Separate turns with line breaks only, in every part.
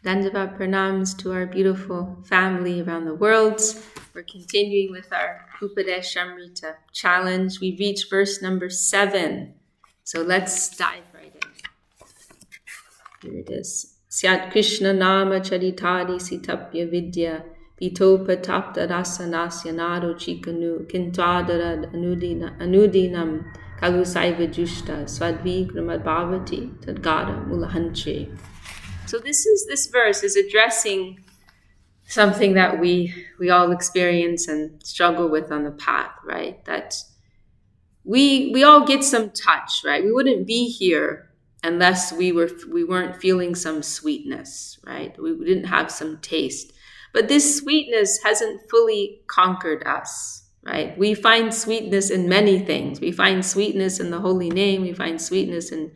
Dandavat pranams to our beautiful family around the world. We're continuing with our Upadeshamrita challenge. We've reached verse number 7. So let's dive right in. Here it is. Syāt kṛṣṇa-nāma-caritādi-sitāpy avidyā pittopatapta-rasanasya rocikā kintv ādarād anudinaṁ khalu saiva juṣṭā svādvī kramād bhavati tad-gada-mūla-hantrī. So this verse is addressing something that we all experience and struggle with on the path, right? That we all get some touch, right? We wouldn't be here unless we weren't feeling some sweetness, right? We didn't have some taste. But this sweetness hasn't fully conquered us, right? We find sweetness in many things. We find sweetness in the holy name. We find sweetness in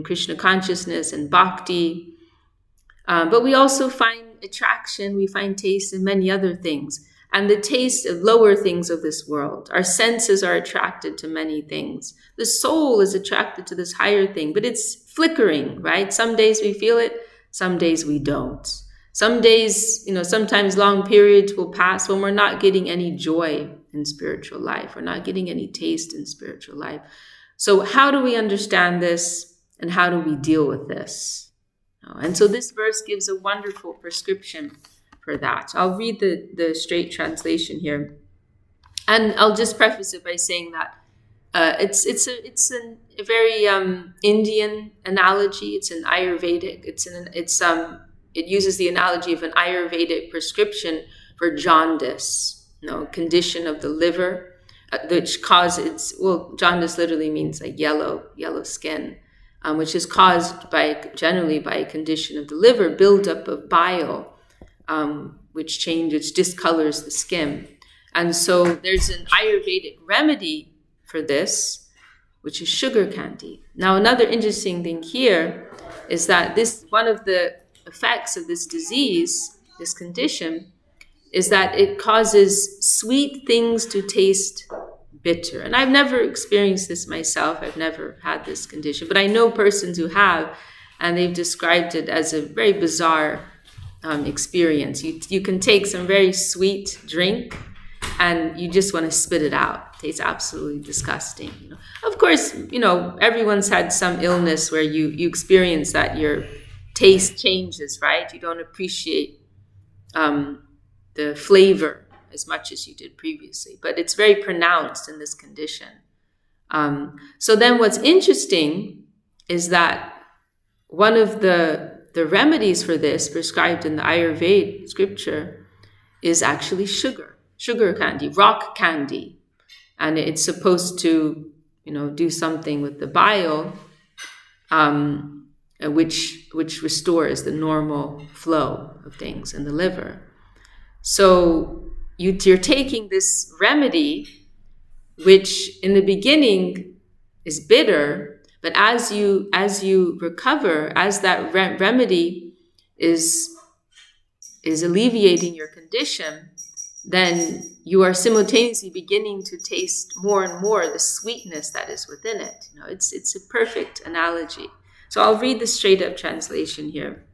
Krishna consciousness and bhakti. But we also find attraction, we find taste in many other things. And the taste of lower things of this world. Our senses are attracted to many things. The soul is attracted to this higher thing, but it's flickering, right? Some days we feel it, some days we don't. Some days, sometimes long periods will pass when we're not getting any joy in spiritual life. We're not getting any taste in spiritual life. So how do we understand this and how do we deal with this? And so this verse gives a wonderful prescription for that. I'll read the straight translation here. And I'll just preface it by saying that it's a very Indian analogy. It's an Ayurvedic. It uses the analogy of an Ayurvedic prescription for jaundice, condition of the liver, which causes, jaundice literally means like yellow skin. Which is caused generally by a condition of the liver, buildup of bile, which discolors the skin. And so there's an Ayurvedic remedy for this, which is sugar candy. Now, another interesting thing here is that one of the effects of this disease, this condition, is that it causes sweet things to taste bitter. And I've never experienced this myself. I've never had this condition, but I know persons who have, and they've described it as a very bizarre experience. You can take some very sweet drink and you just want to spit it out. It tastes absolutely disgusting. Of course, everyone's had some illness where you experience that your taste changes, right? You don't appreciate the flavor as much as you did previously, but it's very pronounced in this condition. So then what's interesting is that one of the remedies for this prescribed in the Ayurveda scripture is actually sugar candy, rock candy. And it's supposed to, do something with the bile, which restores the normal flow of things in the liver. So you're taking this remedy, which in the beginning is bitter, but as you recover, as that remedy is alleviating your condition, then you are simultaneously beginning to taste more and more the sweetness that is within it. It's a perfect analogy. So I'll read the straight up translation here.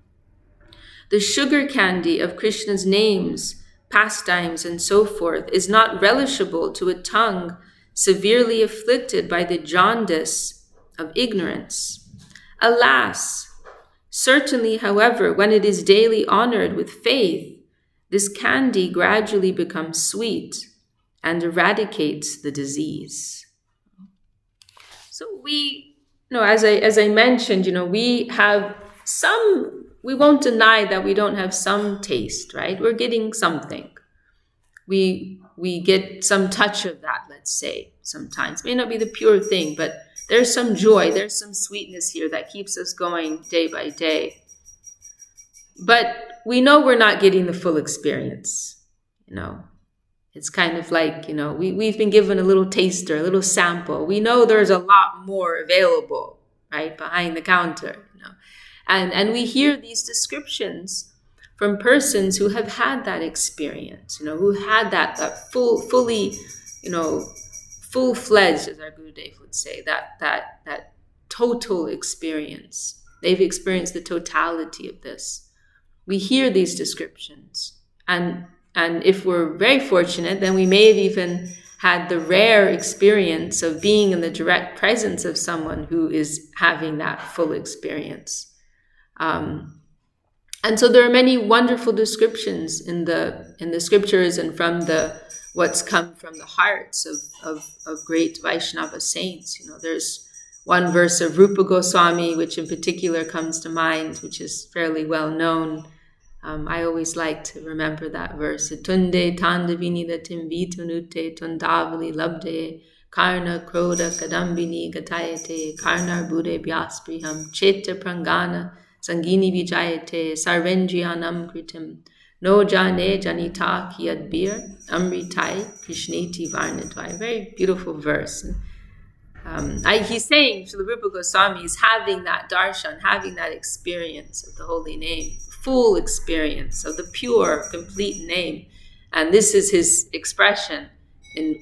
The sugar candy of Krishna's names, pastimes, and so forth is not relishable to a tongue severely afflicted by the jaundice of ignorance. Alas, certainly, however, when it is daily honored with faith, this candy gradually becomes sweet and eradicates the disease. So we, as I mentioned, we have some. We won't deny that we don't have some taste, right? We're getting something. We get some touch of that, let's say, sometimes. It may not be the pure thing, but there's some joy, there's some sweetness here that keeps us going day by day. But we know we're not getting the full experience, It's kind of like, we've been given a little taster, a little sample. We know there's a lot more available, right, behind the counter, And we hear these descriptions from persons who have had that experience, who had that fully, full-fledged, as our Gurudev would say, that total experience. They've experienced the totality of this. we hear these descriptions. And if we're very fortunate, then we may have even had the rare experience of being in the direct presence of someone who is having that full experience. And so there are many wonderful descriptions in the scriptures and from what's come from the hearts of great Vaishnava saints. There's one verse of Rupa Goswami, which in particular comes to mind, which is fairly well known. I always like to remember that verse. Tunde tandavinida timvitunute tundavali labde karna kroda kadambini gatayate karnar bude vyaspriham cheta prangana sangini vijayate sarvendriyanam kritim no jane janita kiyadbir amritai krishneti varnadvai. Very beautiful verse. He's saying, Srila Rupa Goswami is having that darshan, having that experience of the holy name, full experience of the pure, complete name. And this is his expression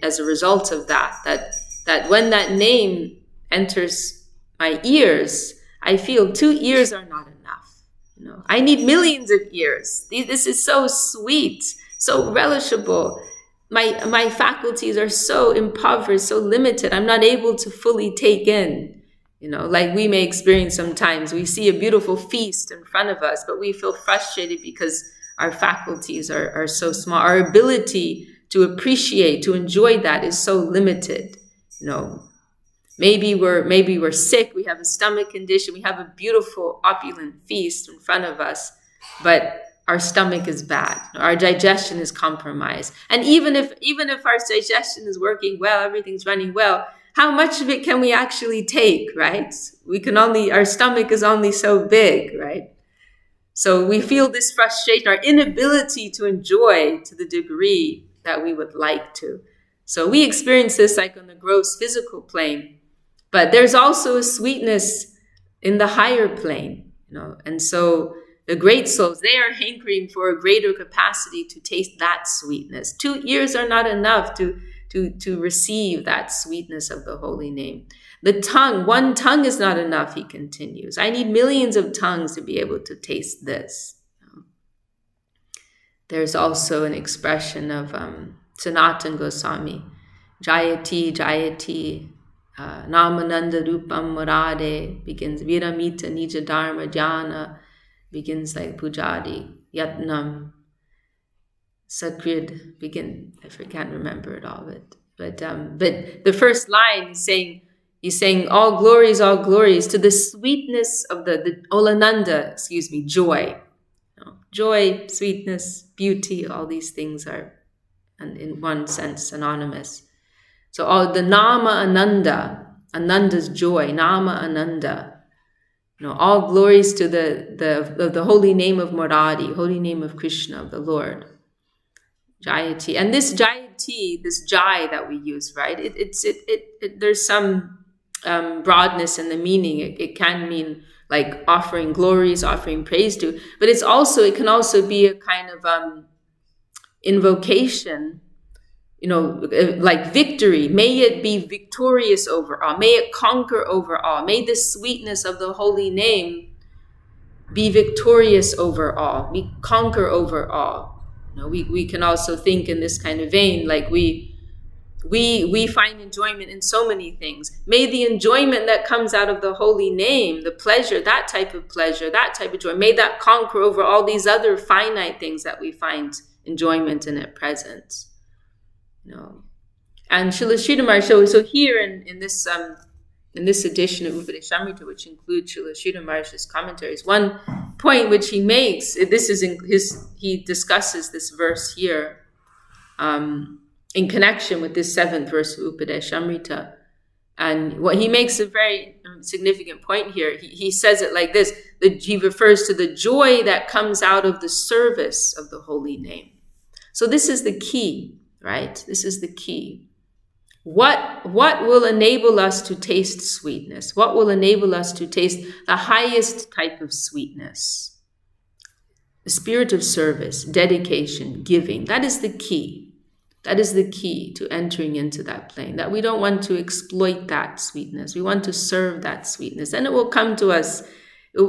as a result of that when that name enters my ears, I feel 2 ears are not enough. I need millions of ears. This is so sweet, so relishable. My faculties are so impoverished, so limited. I'm not able to fully take in, like we may experience sometimes. We see a beautiful feast in front of us, but we feel frustrated because our faculties are so small. Our ability to appreciate, to enjoy that is so limited. Maybe we're sick, we have a stomach condition, we have a beautiful opulent feast in front of us, but our stomach is bad, our digestion is compromised. And even if our digestion is working well, everything's running well, how much of it can we actually take, right? Our stomach is only so big, right? So we feel this frustration, our inability to enjoy to the degree that we would like to. So we experience this like on the gross physical plane, but there's also a sweetness in the higher plane, and so the great souls, they are hankering for a greater capacity to taste that sweetness. 2 ears are not enough to receive that sweetness of the holy name. The tongue, one tongue is not enough, he continues. I need millions of tongues to be able to taste this. There's also an expression of Sanatana Goswami, Jayati, Jayati, Namananda Rupam Murade, begins Viramita Nija Dharma Jnana, begins like Pujadi, Yatnam, Sakrid, I can't remember it all, but the first line he's saying all glories to the sweetness of the Olananda, joy. Joy, sweetness, beauty, all these things are in one sense synonymous. So all the Nama Ananda, Ananda's joy, Nama Ananda, all glories to the holy name of Murari, holy name of Krishna, of the Lord. Jayati. And this Jayati, this Jai that we use, right? There's some broadness in the meaning. It can mean like offering glories, offering praise to, but it can also be a kind of invocation, like victory. May it be victorious over all. May it conquer over all. May the sweetness of the holy name be victorious over all. We conquer over all. We can also think in this kind of vein, like we find enjoyment in so many things. May the enjoyment that comes out of the holy name, the pleasure, that type of joy, may that conquer over all these other finite things that we find enjoyment in at present. And Srila Sridhar Maharaj, so here in this edition of Upadeshamrita, which includes Srila Sridhar Maharaj's commentaries, one point which he makes, he discusses this verse here in connection with this 7th verse of Upadeshamrita. And what he makes a very significant point here. He says it like this, he refers to the joy that comes out of the service of the holy name. So this is the key. Right? This is the key. What will enable us to taste sweetness? What will enable us to taste the highest type of sweetness? The spirit of service, dedication, giving. That is the key. That is the key to entering into that plane. That we don't want to exploit that sweetness. We want to serve that sweetness. And it will come to us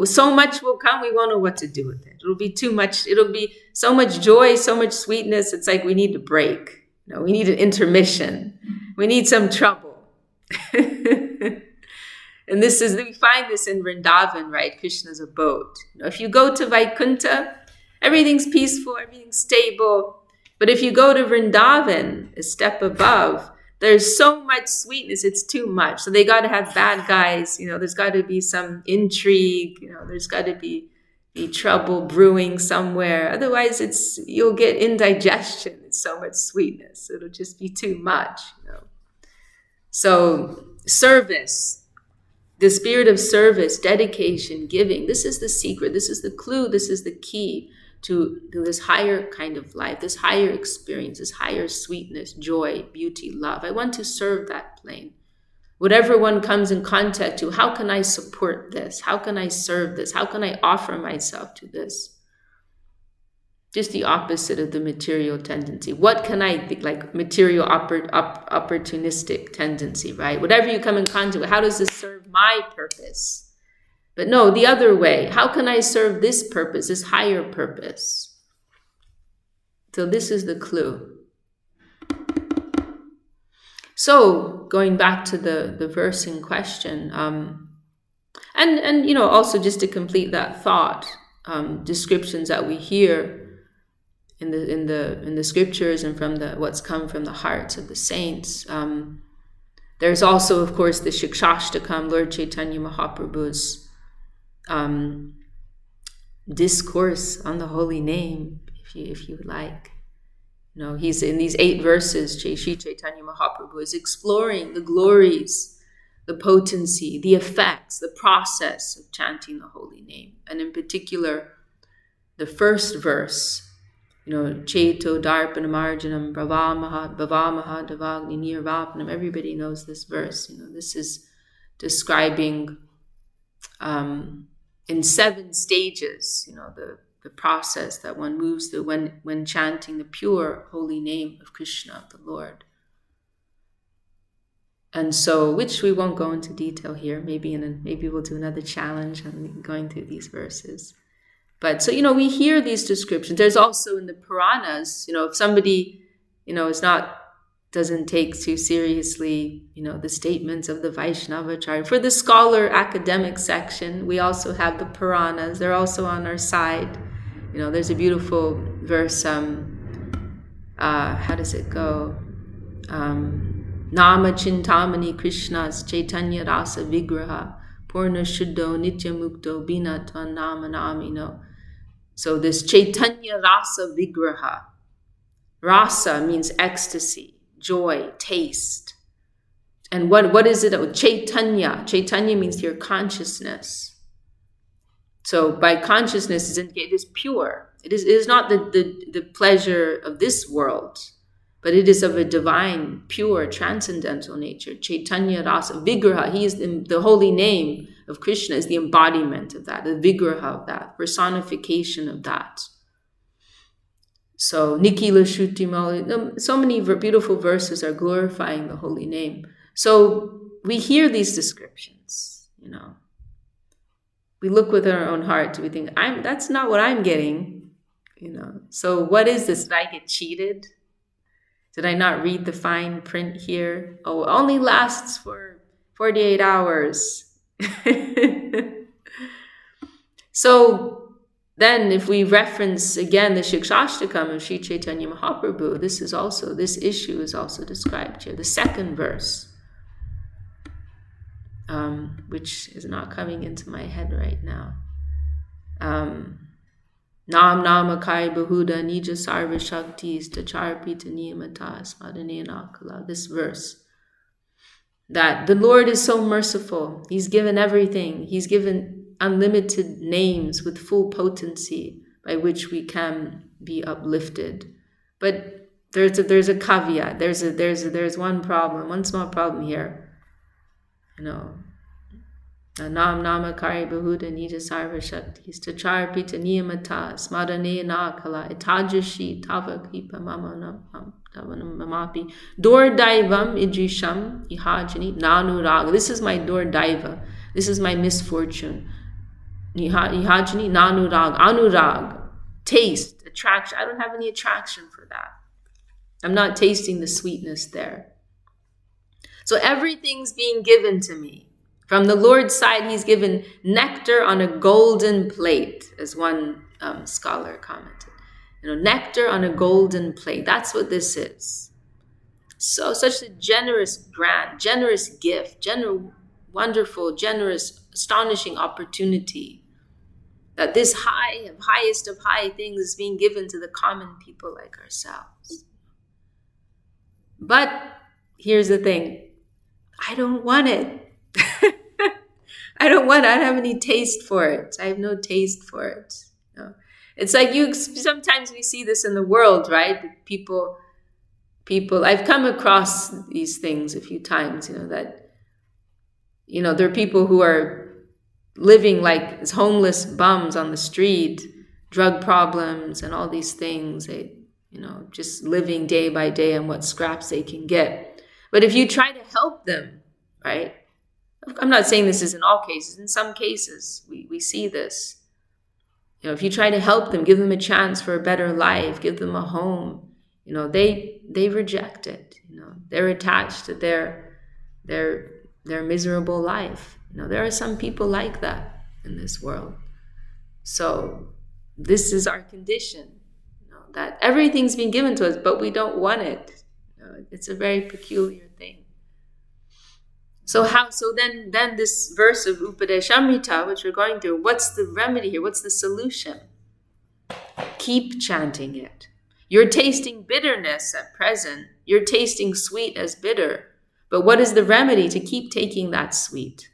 So much will come, we won't know what to do with it. It'll be too much. It'll be so much joy, so much sweetness. It's like we need a break. We need an intermission. We need some trouble. And we find this in Vrindavan, right? Krishna's abode. If you go to Vaikuntha, everything's peaceful, everything's stable. But if you go to Vrindavan, a step above, there's so much sweetness, it's too much. So they got to have bad guys, there's got to be some intrigue, there's got to be trouble brewing somewhere. Otherwise, you'll get indigestion. It's so much sweetness. It'll just be too much, So service, the spirit of service, dedication, giving, this is the secret, this is the clue, this is the key to this higher kind of life, this higher experience, this higher sweetness, joy, beauty, love. I want to serve that plane. Whatever one comes in contact to, how can I support this? How can I serve this? How can I offer myself to this? Just the opposite of the material tendency. What can I think, like material opportunistic tendency, right? Whatever you come in contact with, how does this serve my purpose? But no, the other way. How can I serve this purpose, this higher purpose? So this is the clue. So going back to the verse in question, and also just to complete that thought, descriptions that we hear in the scriptures and from what's come from the hearts of the saints. There's also, of course, the Shikshashtakam, Lord Chaitanya Mahaprabhu's discourse on the holy name, if you would like. He's in these 8 verses, Sri Chaitanya Mahaprabhu is exploring the glories, the potency, the effects, the process of chanting the holy name. And in particular, the first verse, Cheto Darpanamarjanam Bhavamaha Davagni Nirvapanam. Everybody knows this verse. This is describing in 7 stages, the process that one moves through when chanting the pure holy name of Krishna, the Lord. And so, which we won't go into detail here. Maybe we'll do another challenge on going through these verses. But so, we hear these descriptions. There's also in the Puranas, if somebody, doesn't take too seriously, the statements of the Vaishnavacharya. For the scholar academic section, we also have the Puranas. They're also on our side. There's a beautiful verse. How does it go? Nama Chintamani Krishna's Chaitanya Rasa Vigraha Purna Shuddho Nitya Mukto Binatva Nama Namino. So this Chaitanya Rasa Vigraha. Rasa means ecstasy, joy, taste. And what is it? Chaitanya. Chaitanya means your consciousness. So by consciousness, it is pure. It is not the pleasure of this world, but it is of a divine, pure, transcendental nature. Chaitanya Rasa Vigraha. He is the holy name of Krishna is the embodiment of that, the Vigraha of that, personification of that. So Nikila Shruti, so many beautiful verses are glorifying the holy name. So we hear these descriptions, We look with our own heart. We think, that's not what I'm getting, So what is this? Did I get cheated? Did I not read the fine print here? Oh, it only lasts for 48 hours. So then if we reference again the Shikshashtakam of Sri Chaitanya Mahaprabhu, this issue is also described here. The second verse, which is not coming into my head right now. Nam-nama-caritādi-sitāpy nija sarva shaktis tacharpita niyamata smadhanena-kala. This verse. That the Lord is so merciful. He's given everything. He's given unlimited names with full potency by which we can be uplifted. But there's a caveat. There's one problem, one small problem here. Nam-nama-caritādi-sitāpy nija sarva shaktis tacharpita niyamata smadhanena-kala itajashi tava kripa mamapi dor daivam idrisham ihajani nanuraga. This is my dor daiva. This is my misfortune. Nihajani, nanurag, anurag, taste, attraction. I don't have any attraction for that. I'm not tasting the sweetness there. So everything's being given to me. From the Lord's side, he's given nectar on a golden plate, as one scholar commented. Nectar on a golden plate. That's what this is. So such a generous grant, generous gift, wonderful, generous, astonishing opportunity that this highest of high things is being given to the common people like ourselves. But here's the thing. I don't want it. I don't have any taste for it. I have no taste for it. It's like sometimes we see this in the world, right? People, I've come across these things a few times, that, there are people who are living like as homeless bums on the street, drug problems and all these things. They, just living day by day on what scraps they can get. But if you try to help them, right? I'm not saying this is in all cases. In some cases, we see this. If you try to help them, give them a chance for a better life, give them a home, they reject it. They're attached to their miserable life. There are some people like that in this world. So this is our condition, that everything's been given to us, but we don't want it. It's a very peculiar thing. So then this verse of Upadeshamrita, which we're going through, what's the remedy here? What's the solution? Keep chanting it. You're tasting bitterness at present. You're tasting sweet as bitter. But what is the remedy to keep taking that sweet?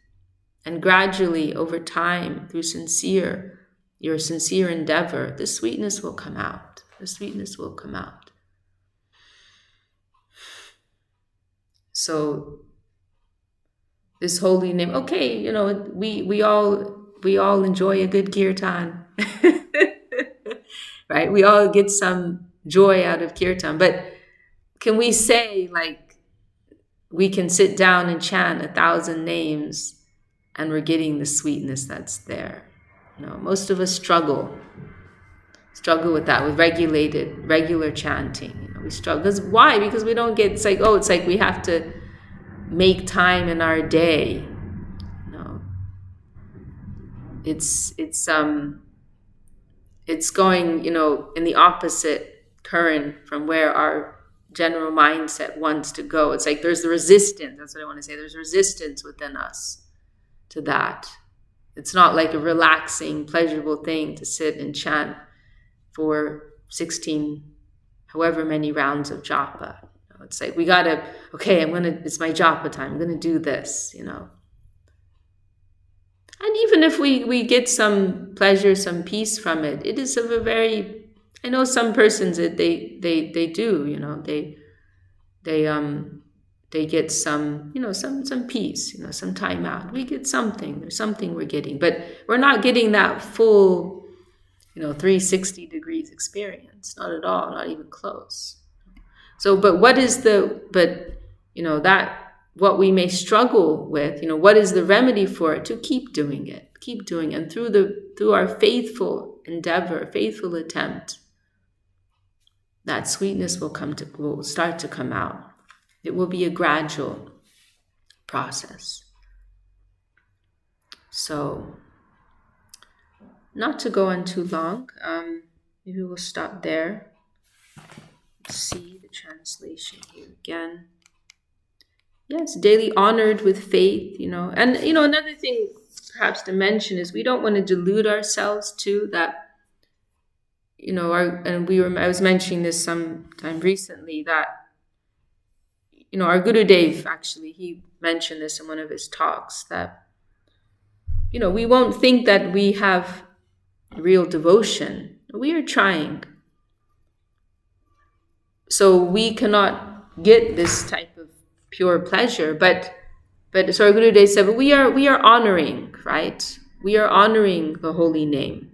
And gradually, over time, through your sincere endeavor, the sweetness will come out. The sweetness will come out. So this holy name, okay, we all enjoy a good kirtan. Right? We all get some joy out of kirtan. But can we say, we can sit down and chant 1,000 names and we're getting the sweetness that's there? Most of us struggle with that, with regular chanting. We struggle. Why? Because we don't get, it's like we have to make time in our day. It's going, in the opposite current from where our general mindset wants to go. It's like there's the resistance. That's what I want to say. There's resistance within us to that. It's not like a relaxing, pleasurable thing to sit and chant for 16, however many rounds of japa. It's like we gotta, it's my japa time. I'm gonna do this, And even if we get some pleasure, some peace from it, it is of a very, I know some persons that they do, they get some, some peace, some time out. We get something. There's something we're getting, but we're not getting that full, 360 degrees experience. Not at all. Not even close. So, but what we may struggle with, what is the remedy for it? To keep doing it, and through our faithful endeavor, faithful attempt, that sweetness will start to come out. It will be a gradual process. So, not to go on too long, maybe we'll stop there. See the translation here again. Yes, daily honored with faith, and another thing perhaps to mention is we don't want to delude ourselves too, that I was mentioning this sometime recently, that our Gurudev, actually, he mentioned this in one of his talks, that we won't think that we have real devotion. We are trying. So we cannot get this type of pure pleasure, but so our Gurudev said, but we are honoring, right? We are honoring the holy name.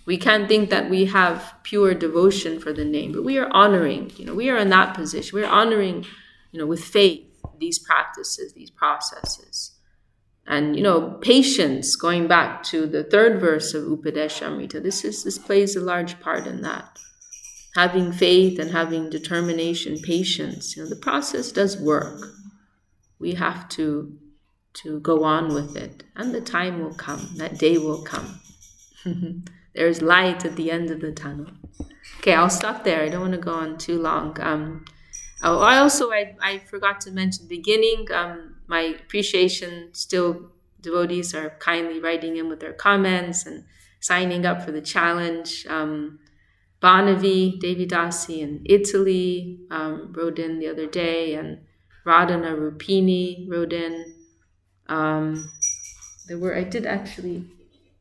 We can't think that we have pure devotion for the name, but we are honoring, we are in that position. We're honoring, with faith, these practices, these processes. And, patience, going back to the third verse of Upadeshamrita, this plays a large part in that. Having faith and having determination, patience, the process does work. We have to go on with it. And the time will come, that day will come. There's light at the end of the tunnel. Okay, I'll stop there. I don't want to go on too long. I forgot to mention beginning, my appreciation, still devotees are kindly writing in with their comments and signing up for the challenge. Banavi Devidasi in Italy wrote in the other day, and Radhana Rupini wrote in. I did actually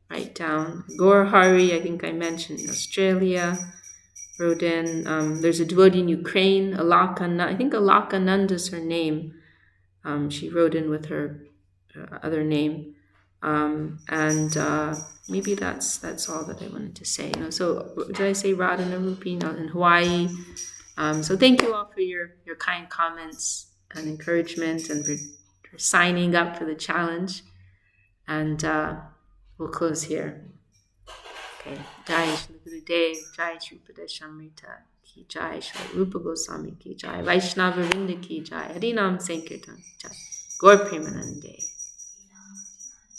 write down. Gaur Hari, I think I mentioned, in Australia, wrote in. There's a devotee in Ukraine, I think Alaka Nanda's her name. She wrote in with her other name. And maybe that's all that I wanted to say. So did I say Radhana Rupini in Hawaii? So thank you all for your kind comments and encouragement, and for signing up for the challenge. And we'll close here. Okay. Jai Shri Gurudev, Jai Shri Upadeshamrita ki Jai, Shri Rupa Goswami ki Jai, Vaishnava Vrinda ki Jai, Harinam Sankirtan ki Jai, Gaur Premanande.